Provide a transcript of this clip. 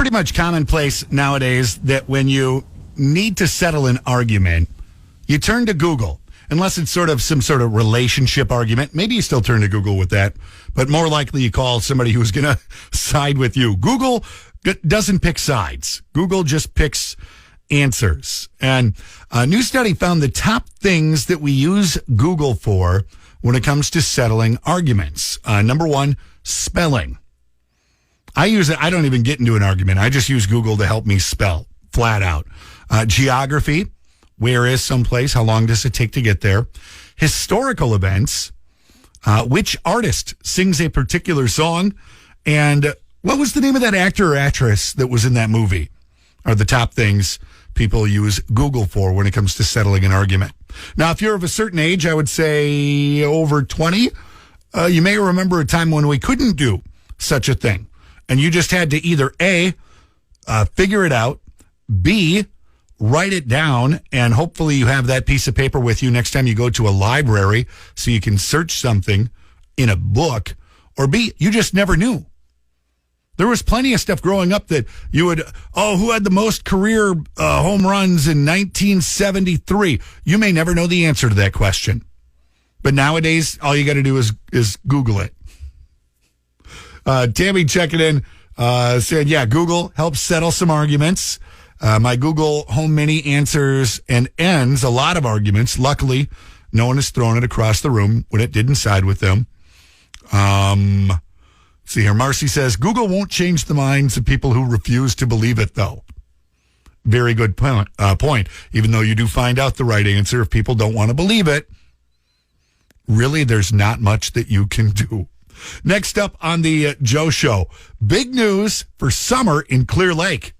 pretty much commonplace nowadays that when you need to settle an argument, you turn to Google. Unless it's sort of some sort of relationship argument. Maybe you still turn to Google with that. But more likely you call somebody who's going to side with you. Google doesn't pick sides. Google just picks answers. And a new study found the top things that we use Google for when it comes to settling arguments. Number one, spelling. I use it. I don't even get into an argument. I just use Google to help me spell flat out. Geography. Where is someplace? How long does it take to get there? Historical events. Which artist sings a particular song? And what was the name of that actor or actress that was in that movie? Are the top things people use Google for when it comes to settling an argument. Now, if you're of a certain age, I would say over 20, you may remember a time when we couldn't do such a thing. And you just had to either A, figure it out, B, write it down, and hopefully you have that piece of paper with you next time you go to a library so you can search something in a book, or B, you just never knew. There was plenty of stuff growing up that you would, who had the most career home runs in 1973? You may never know the answer to that question. But nowadays, all you got to do is Google it. Tammy checking in, said, yeah, Google helps settle some arguments. My Google Home Mini answers and ends a lot of arguments. Luckily, no one has thrown it across the room when it didn't side with them. See here, Marcy says, Google won't change the minds of people who refuse to believe it, though. Very good point. Even though you do find out the right answer, if people don't want to believe it, really, there's not much that you can do. Next up on the Joe Show, big news for summer in Clear Lake.